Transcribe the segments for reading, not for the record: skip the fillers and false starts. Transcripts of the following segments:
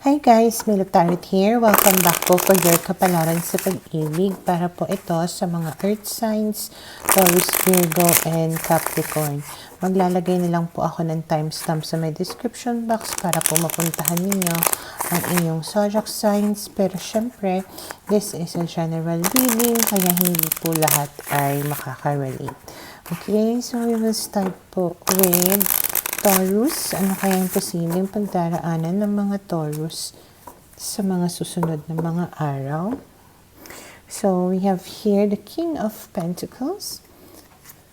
Hi guys, Milo Tarot here. Welcome back po for your kapalaran sa pag-ibig. Para po ito sa mga earth signs, Taurus, Virgo, and Capricorn. Maglalagay na lang po ako ng timestamp sa my description box para po mapuntahan ninyo ang inyong zodiac signs. Pero syempre, this is a general reading, kaya hindi po lahat ay makaka-relate. Okay, so we will start po with Taurus. Ano kaya ang posibleng pagdaraanan ng mga Taurus sa mga susunod na mga araw? So, we have here the King of Pentacles.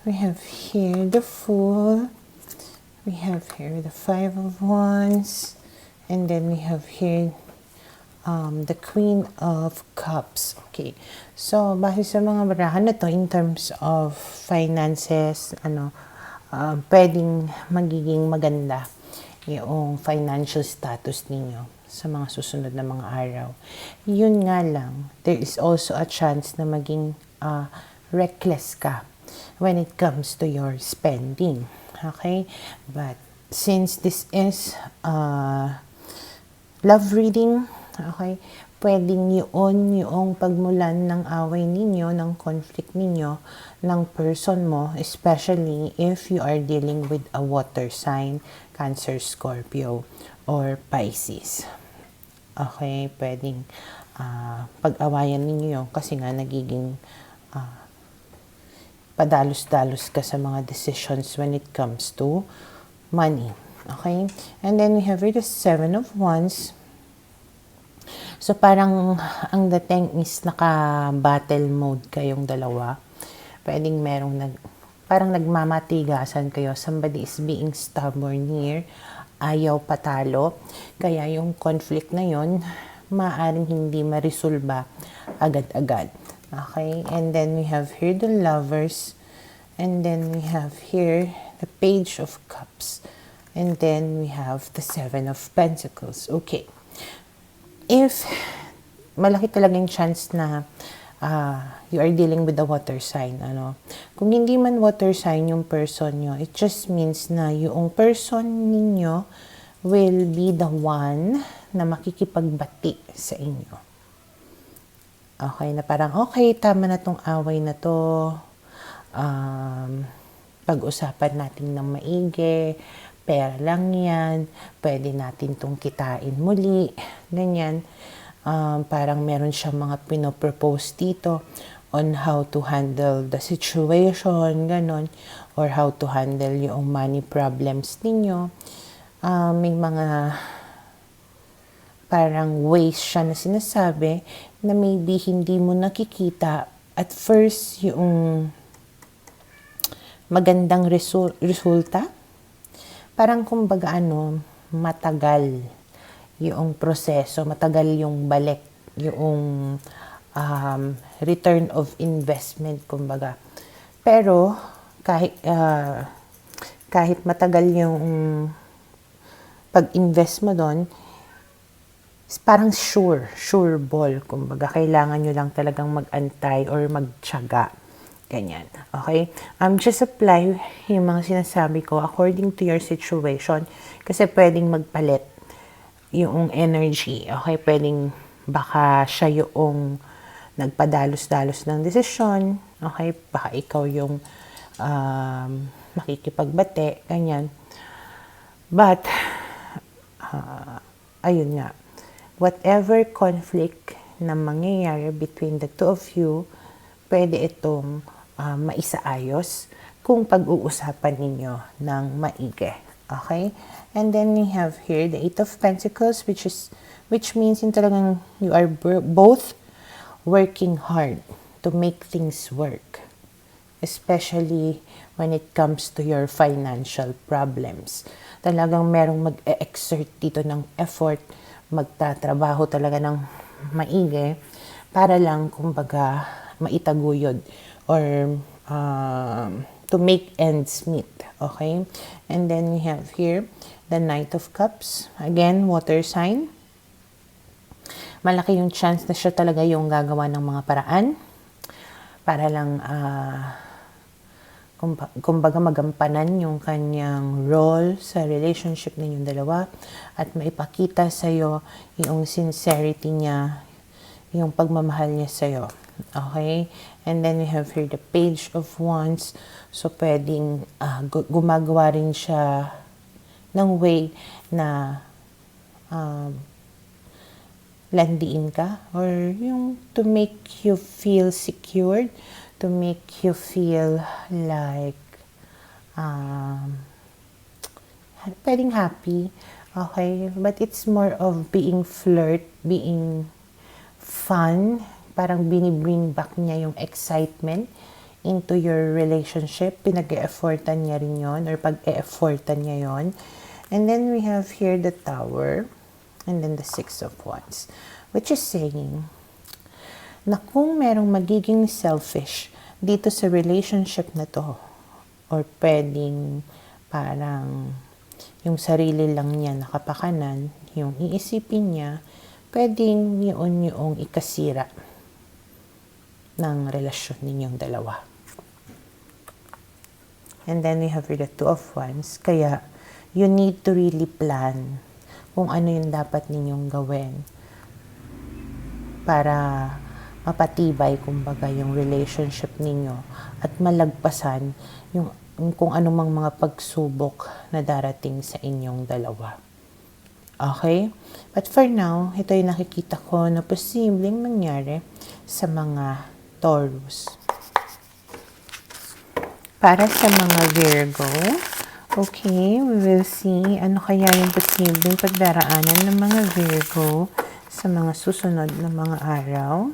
We have here the Fool. We have here the Five of Wands. And then we have here the Queen of Cups. Okay. So, base sa mga barahan na to, in terms of finances, pwedeng magiging maganda yung financial status ninyo sa mga susunod na mga araw. Yun nga lang, there is also a chance na maging reckless ka when it comes to your spending. Okay? But since this is love reading, okay, pwedeng yun yung pagmulan ng away ninyo, ng conflict ninyo, ng person mo, especially if you are dealing with a water sign, Cancer, Scorpio, or Pisces. Okay, pwedeng pag-awayan ninyo yun kasi nga nagiging padalos-dalos ka sa mga decisions when it comes to money. Okay? And then we have here the Seven of Wands. So, parang ang dating is naka-battle mode kayong dalawa. Pwedeng parang nagmamatigasan kayo. Somebody is being stubborn here. Ayaw patalo. Kaya yung conflict na yon maaaring hindi marisolba agad-agad. Okay? And then we have here the Lovers. And then we have here the Page of Cups. And then we have the Seven of Pentacles. Okay. If malaki talagang chance na you are dealing with the water sign, kung hindi man water sign yung person nyo, it just means na yung person ninyo will be the one na makikipagbati sa inyo. Okay, na parang okay, tama na tong away na to, pag-usapan natin ng maigi, pera lang yan, pwede natin itong kitain muli, ganyan. Parang meron siyang mga pinopropose dito on how to handle the situation, ganon, or how to handle yung money problems ninyo. May mga parang ways siya na sinasabi na maybe hindi mo nakikita at first yung magandang resulta. Parang kumbaga matagal yung proseso, matagal yung balik, yung return of investment, kumbaga. Pero kahit matagal yung pag-invest mo doon, parang sure ball, kumbaga. Kailangan nyo lang talagang mag-antay or magtiyaga. Ganyan. Okay? Just apply yung mga sinasabi ko according to your situation. Kasi pwedeng magpalit yung energy. Okay? Pwedeng baka siya yung nagpadalos-dalos ng desisyon. Okay? Baka ikaw yung makikipagbate. Ganyan. But, ayun nga. Whatever conflict na mangyayari between the two of you, pwede itong maisaayos kung pag-uusapan ninyo ng maigi. Okay? And then we have here the Eight of Pentacles, which means yung talagang you are both working hard to make things work. Especially when it comes to your financial problems. Talagang merong mag-exert dito ng effort, magtatrabaho talaga ng maigi para lang kumbaga maitaguyod or to make ends meet. Okay? And then we have here the Knight of Cups. Again, water sign. Malaki yung chance na siya talaga yung gagawa ng mga paraan para lang kumbaga magampanan yung kanyang role sa relationship ninyong dalawa at maipakita sa'yo yung sincerity niya, yung pagmamahal niya sa'yo. Okay? And then we have here the Page of Wands. So, pwedeng gumagawa rin siya ng way na landiin ka or yung to make you feel secured, to make you feel like pwedeng happy, okay? But it's more of being being fun, parang binibring back niya yung excitement into your relationship. Pinag-e-effortan niya rin yon or pag-e-effortan niya yon. And then we have here the Tower and then the Six of Wands, which is saying na kung merong magiging selfish dito sa relationship na to, or pwedeng parang yung sarili lang niya nakapakanan, yung iisipin niya, pwedeng yun yung ikasira ng relasyon ninyong dalawa. And then we have the Two of Wands, kaya you need to really plan kung ano yung dapat ninyong gawin para mapatibay kumbaga yung relationship ninyo at malagpasan yung kung anumang mga pagsubok na darating sa inyong dalawa. Okay? But for now, ito yung nakikita ko na posibleng mangyari sa mga Taurus. Para sa mga Virgo, okay, we will see ano kaya yung posibleng pagdaraanan ng mga Virgo sa mga susunod na mga araw.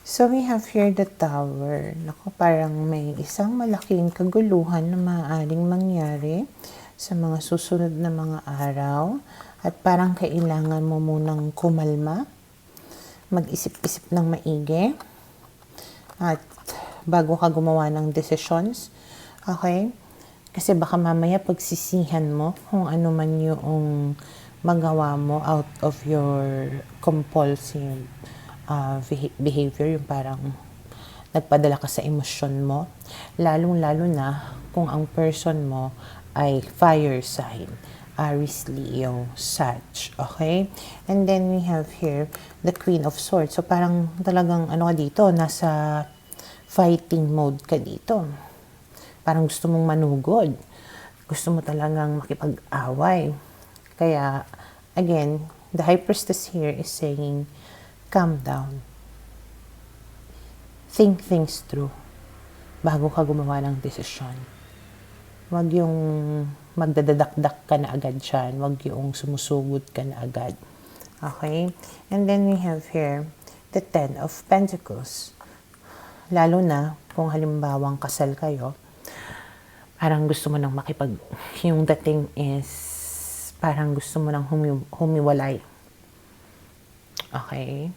So, we have here the Tower. Naku, parang may isang malaking kaguluhan na maaaring mangyari sa mga susunod na mga araw. At parang kailangan mo munang kumalma, mag-isip-isip ng maigi, at bago ka gumawa ng decisions. Okay? Kasi baka mamaya pagsisihan mo kung ano man yung magawa mo out of your compulsive behavior, yung parang nagpadala ka sa emosyon mo, lalong-lalo na kung ang person mo ay fire sign, Aries, Leo, Sag, okay? And then we have here the Queen of Swords. So parang talagang ano ka dito, nasa fighting mode ka dito. Parang gusto mong manugod. Gusto mo talagang makipag-away. Kaya, again, the High Priestess here is saying, calm down. Think things through bago ka gumawa ng desisyon. Huwag yung magdadadakdak ka na agad dyan. Huwag yung sumusugod ka na agad. Okay? And then we have here the Ten of Pentacles. Lalo na kung halimbawang kasal kayo, parang gusto mo nang yung dating is parang gusto mo nang humiwalay. Okay?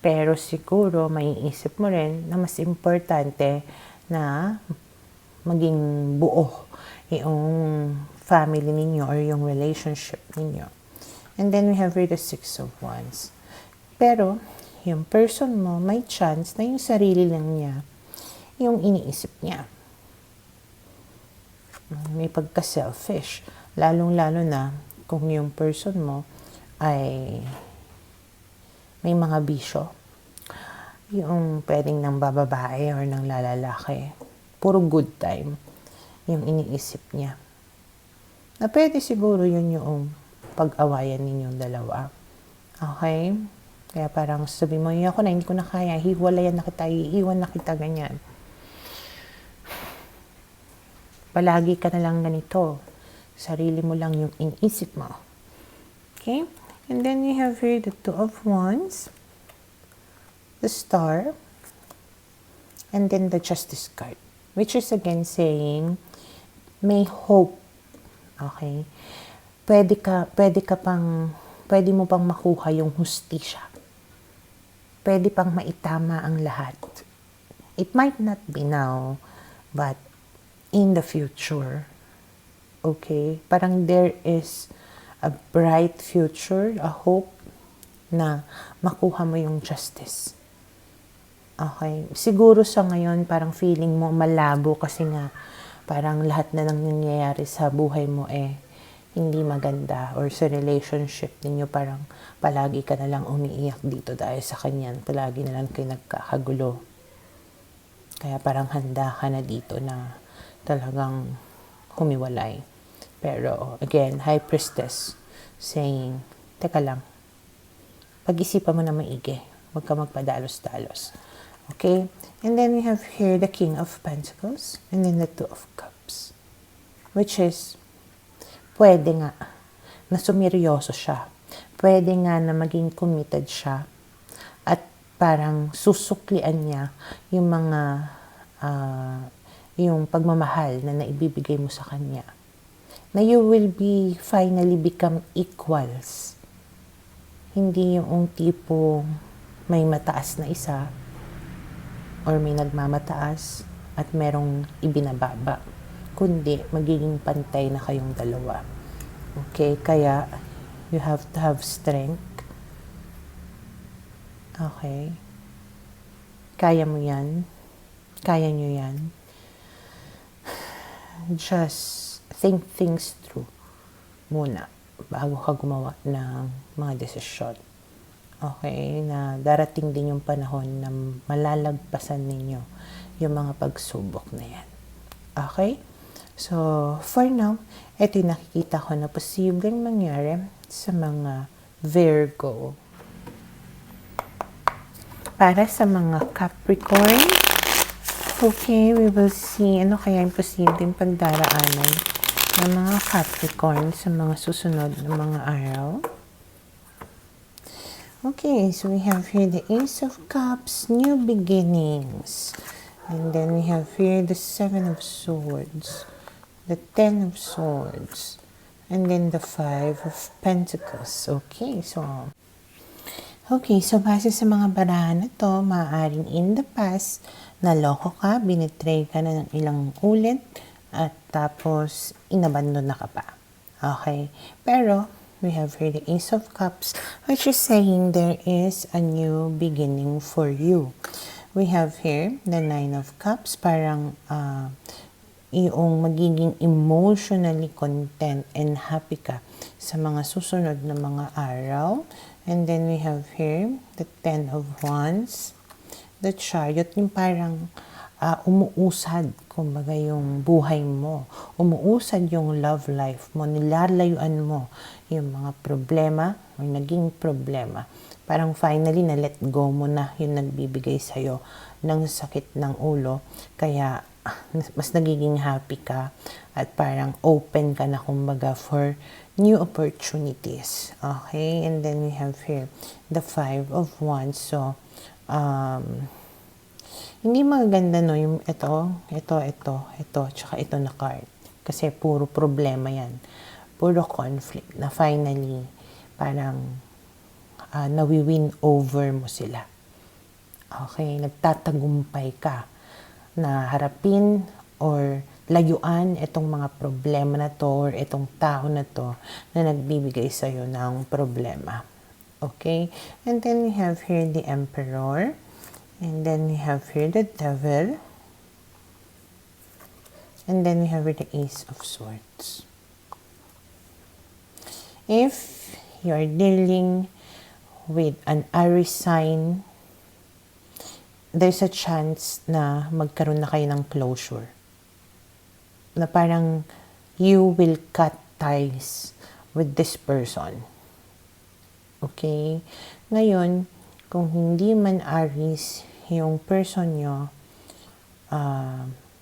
Pero siguro maiisip mo rin na mas importante na maging buo yung family ninyo or yung relationship ninyo. And then we have here the Six of Wands. Pero yung person mo may chance na yung sarili lang niya yung iniisip niya. May pagka-selfish. Lalong-lalo na kung yung person mo ay may mga bisyo, yung pwedeng ng bababae or ng lalaki, puro good time yung iniisip niya. Na pwede siguro yun yung pag-awayan ninyong dalawa. Okay? Kaya parang sabi mo, ako na, hindi ko na kaya, hiwalayan na kita, iiwan na kita, ganyan. Palagi ka na lang ganito. Sarili mo lang yung iniisip mo. Okay? And then we have here the Two of Wands, the Star, and then the Justice card, which is again saying, may hope. Okay? Pwede mo pang makuha yung hustisya. Pwede pang maitama ang lahat. It might not be now, but in the future. Okay? Parang there is a bright future, a hope na makuha mo yung justice. Okay. Siguro sa ngayon, parang feeling mo malabo kasi nga parang lahat na nang nangyayari sa buhay mo hindi maganda, or sa relationship ninyo parang palagi ka na lang umiiyak dito dahil sa kanyan. Palagi na lang kayo nagkakagulo. Kaya parang handa ka na dito na talagang humiwalay. Pero again, High Priestess saying, teka lang, pag-isipan mo na maigi. Huwag ka magpadalos-dalos. Okay? And then we have here the King of Pentacles and then the Two of Cups. Which is, pwede nga na sumiryoso siya. Pwede nga na maging committed siya. At parang susuklian niya yung mga, yung pagmamahal na naibibigay mo sa kanya. Na you will be finally become equals. Hindi yung tipo may mataas na isa or may nagmamataas at merong ibinababa, kundi magiging pantay na kayong dalawa. Okay, kaya you have to have strength. Okay, kaya mo yan, kaya nyo yan. Just think things through muna bago ka gumawa ng mga desisyon. Okay, na darating din yung panahon na malalagpasan ninyo yung mga pagsubok na yan. Okay? So, for now, ito yung nakikita ko na posibleng mangyari sa mga Virgo. Para sa mga Capricorn, okay, we will see ano kaya yung posibleng pagdaraanan ng mga Capricorn sa mga susunod na mga araw. Okay, so we have here the Ace of Cups, new beginnings. And then we have here the Seven of Swords, the Ten of Swords, and then the Five of Pentacles. Okay, so base sa mga barahan na to, maaaring in the past, naloko ka, binitray ka na ng ilang ulit, at tapos inabandon na ka pa. Okay, pero we have here the Ace of Cups, which is saying there is a new beginning for you. We have here the Nine of Cups, parang yung magiging emotionally content and happy ka sa mga susunod na mga araw. And then we have here the Ten of Wands, the Chariot, yung parang umuusad, kumbaga yung buhay mo. Umuusad yung love life mo, nilalayuan mo yung mga problema o naging problema. Parang finally na let go mo na yung nagbibigay sa'yo ng sakit ng ulo. Kaya mas nagiging happy ka at parang open ka na kumbaga for new opportunities. Okay? And then we have here the Five of Wands. So, hindi maganda no yung ito, tsaka ito na card. Kasi puro problema yan. Puro conflict na finally parang nawi-win over mo sila. Okay, nagtatagumpay ka na harapin or layuan itong mga problema na to or itong tao na to na nagbibigay sa'yo ng problema. Okay, and then we have here the Emperor. And then we have here the Devil. And then we have here the Ace of Swords. If you are dealing with an Aries sign, there's a chance na magkaroon na kayo ng closure. Na parang you will cut ties with this person. Okay? Ngayon, kung hindi man Aries yung person nyo,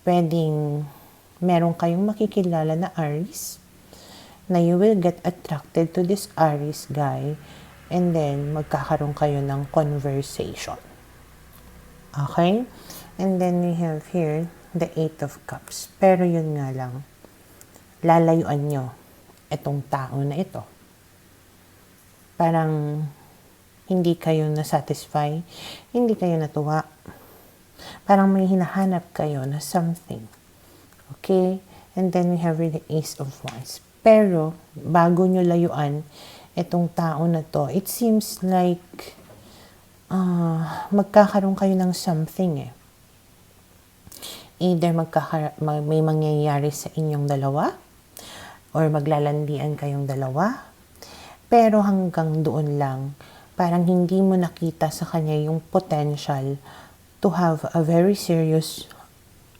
pwedeng meron kayong makikilala na Aries, na you will get attracted to this Aries guy, and then magkakaroon kayo ng conversation. Okay? And then we have here the Eight of Cups. Pero yun nga lang, lalayuan nyo itong tao na ito. Parang hindi kayo na-satisfy, hindi kayo natuwa. Parang may hinahanap kayo na something. Okay? And then we have the Ace of Wands. Pero, bago nyo layuan itong tao na to, it seems like magkakaroon kayo ng something eh. Either may mangyayari sa inyong dalawa, or maglalandian kayong dalawa, pero hanggang doon lang, parang hindi mo nakita sa kanya yung potential to have a very serious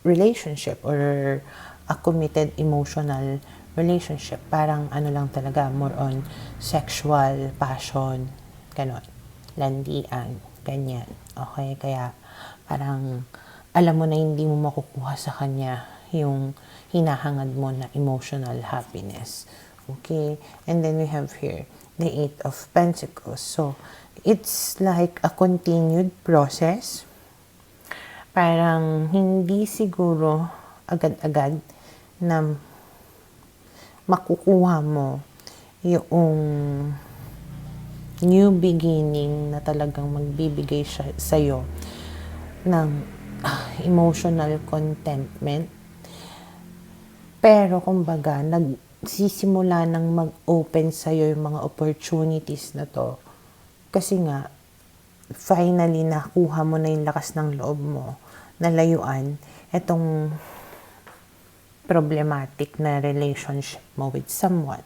relationship or a committed emotional relationship. Parang ano lang talaga, more on sexual, passion, ganon, landian, ganyan. Okay, kaya parang alam mo na hindi mo makukuha sa kanya yung hinahangad mo na emotional happiness. Okay, and then we have here the Eight of Pentacles. So, it's like a continued process. Parang hindi siguro agad-agad na makukuha mo yung new beginning na talagang magbibigay siya sa'yo ng emotional contentment. Pero kumbaga, nagsisimula nang mag-open sa'yo yung mga opportunities na to. Kasi nga, finally, nakuha mo na yung lakas ng loob mo na layuan itong problematic na relationship mo with someone.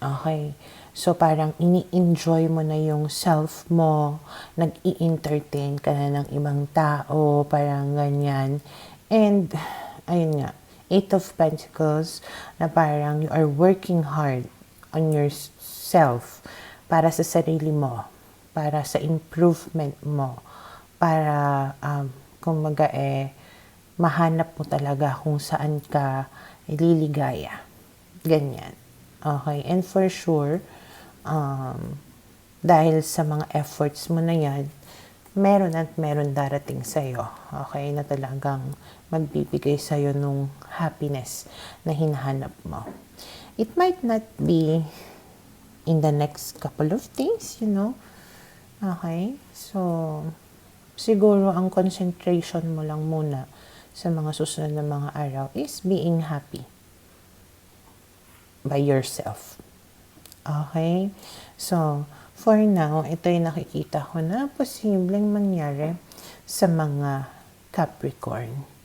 Okay. So, parang ini-enjoy mo na yung self mo, nag-i-entertain ka na ng ibang tao, parang ganyan. And, ayun nga, Eight of Pentacles, na parang you are working hard on yourself para sa sarili mo, para sa improvement mo, para, kumbaga mahanap mo talaga kung saan ka liligaya. Ganyan. Okay, and for sure, dahil sa mga efforts mo na yan, meron at meron darating sa'yo, okay, na talagang magbibigay sa'yo nung happiness na hinahanap mo. It might not be in the next couple of days, okay, so siguro ang concentration mo lang muna sa mga susunod na mga araw is being happy by yourself. Okay? So, for now, ito yung nakikita ko na posibleng mangyari sa mga Capricorn.